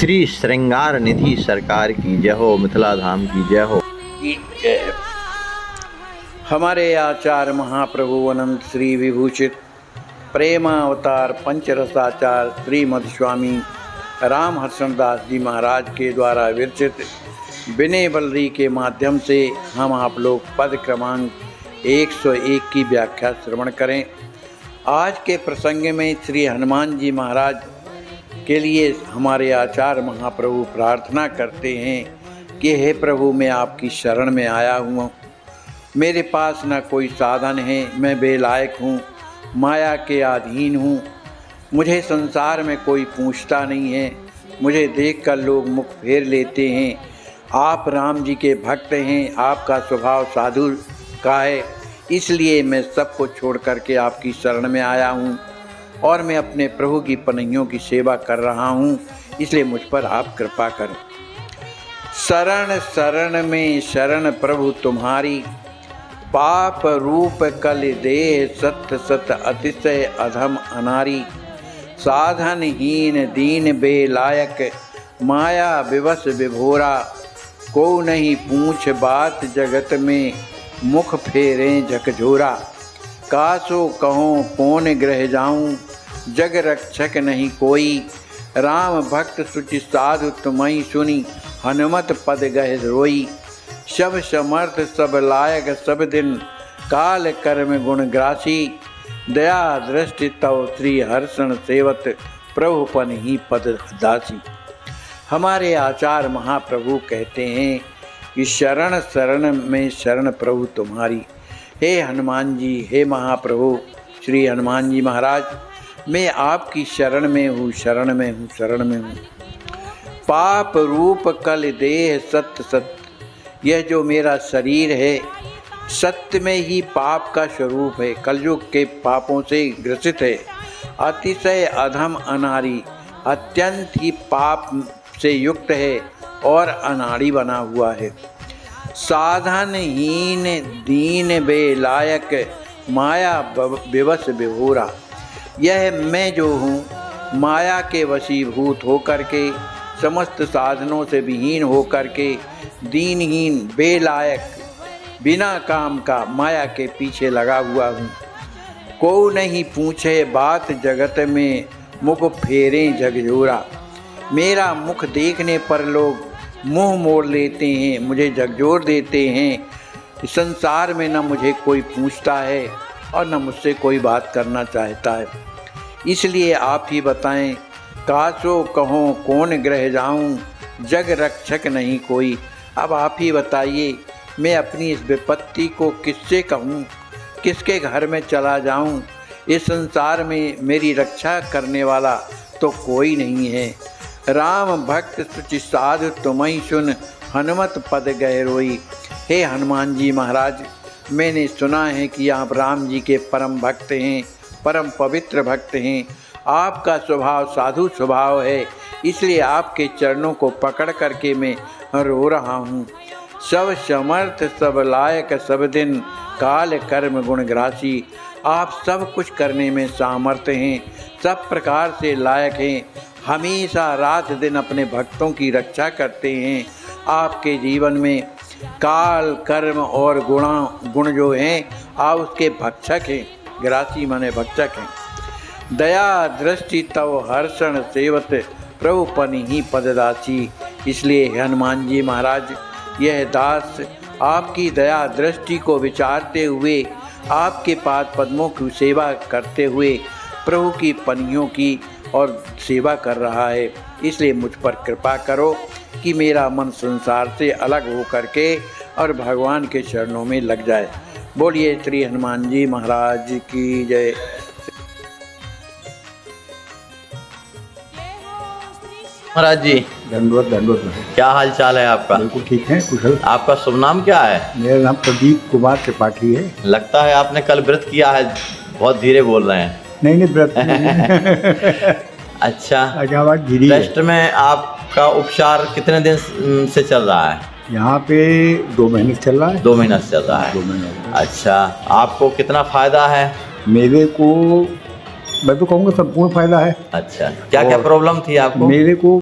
श्री श्रृंगार निधि सरकार की जय हो, मिथिला धाम की जय हो। हमारे आचार्य महाप्रभु अनंत श्री विभूषित प्रेमावतार पंचरसाचार श्री मधुस्वामी राम हर्षण दास जी महाराज के द्वारा विरचित विनय बल्लरी के माध्यम से हम आप लोग पद क्रमांक 101 की व्याख्या श्रवण करें। आज के प्रसंग में श्री हनुमान जी महाराज के लिए हमारे आचार्य महाप्रभु प्रार्थना करते हैं कि हे प्रभु, मैं आपकी शरण में आया हूँ। मेरे पास न कोई साधन है, मैं बेलायक हूँ, माया के अधीन हूँ। मुझे संसार में कोई पूछता नहीं है, मुझे देखकर लोग मुख फेर लेते हैं। आप राम जी के भक्त हैं, आपका स्वभाव साधु का है, इसलिए मैं सबको छोड़ करके आपकी शरण में आया हूँ और मैं अपने प्रभु की पनहियों की सेवा कर रहा हूँ, इसलिए मुझ पर आप कृपा करें। शरण शरण में शरण प्रभु तुम्हारी, पाप रूप कल देह सत्य सत अतिशय अधम अनारी। साधनहीन दीन बेलायक, माया विवश विभोरा। को नहीं पूछ बात जगत में, मुख फेरें झकझोरा। कासो कहो कौन ग्रह जाऊं, जग रक्षक नहीं कोई। राम भक्त सुचि साधु तुम्हि सुनी, हनुमत पद गह रोई। सब समर्थ सब लायक सब दिन, काल कर्म गुण ग्रासी। दया दृष्टि तव श्री हर्षण सेवत, प्रभु पन ही पद दासी। हमारे आचार्य महाप्रभु कहते हैं कि शरण शरण में शरण प्रभु तुम्हारी। हे हनुमान जी, हे महाप्रभु श्री हनुमान जी महाराज, मैं आपकी शरण में हूँ, शरण में हूँ, शरण में हूँ। पाप रूप कल देह सत्य सत्य, यह जो मेरा शरीर है सत्य में ही पाप का स्वरूप है, कलयुग के पापों से ग्रसित है। अतिशय अधम अनारी, अत्यंत ही पाप से युक्त है और अनाड़ी बना हुआ है। साधनहीन दीन बेलायक, माया विवश विभोरा। यह मैं जो हूँ माया के वशीभूत होकर के, समस्त साधनों से विहीन होकर के, दीनहीन बेलायक, बिना काम का माया के पीछे लगा हुआ हूँ। को नहीं पूछे बात जगत में, मुख फेरें झकझोरा। मेरा मुख देखने पर लोग मुंह मोड़ लेते हैं, मुझे झकझोर देते हैं। संसार में न मुझे कोई पूछता है और न मुझसे कोई बात करना चाहता है, इसलिए आप ही बताएं, कासो कहो कौन ग्रह जाऊं, जग रक्षक नहीं कोई। अब आप ही बताइए, मैं अपनी इस विपत्ति को किससे कहूं, किसके घर में चला जाऊं। इस संसार में मेरी रक्षा करने वाला तो कोई नहीं है। राम भक्त सुचि साधु तुम्हि सुन, हनुमत पद गह रोई। हे हनुमान जी महाराज, मैंने सुना है कि आप राम जी के परम भक्त हैं, परम पवित्र भक्त हैं। आपका स्वभाव साधु स्वभाव है, इसलिए आपके चरणों को पकड़ करके मैं रो रहा हूँ। सब समर्थ सब लायक सब दिन, काल कर्म गुण ग्रासी। आप सब कुछ करने में सामर्थ्य हैं, सब प्रकार से लायक हैं, हमेशा रात दिन अपने भक्तों की रक्षा करते हैं। आपके जीवन में काल कर्म और गुण जो हैं, आप उसके भक्षक हैं। ग्रासी माने भक्षक हैं। दया दृष्टि तव हर्षण सेवत, प्रभु पन ही पददासी। इसलिए हनुमान जी महाराज, यह दास आपकी दया दृष्टि को विचारते हुए, आपके पाद पद्मों की सेवा करते हुए प्रभु की पनियों की और सेवा कर रहा है। इसलिए मुझ पर कृपा करो कि मेरा मन संसार से अलग हो करके और भगवान के चरणों में लग जाए। बोलिए श्री हनुमान जी महाराज की जय। महाराज जी दंडवत दंडवत। क्या हाल चाल है आपका? बिल्कुल ठीक है, कुशल। आपका शुभ नाम क्या है? मेरा नाम प्रदीप कुमार त्रिपाठी है। लगता है आपने कल व्रत किया है, बहुत धीरे बोल रहे हैं। नहीं व्रत नहीं। अच्छा, टेस्ट में आपका उपचार कितने दिन से चल रहा है? यहाँ पे 2 महीने से चल रहा है। 2 महीना से चल रहा है। 2 महीने। अच्छा, आपको कितना फायदा है? मेरे को, मैं तो कहूँगा संपूर्ण फायदा है। अच्छा, क्या क्या प्रॉब्लम थी आपको? मेरे को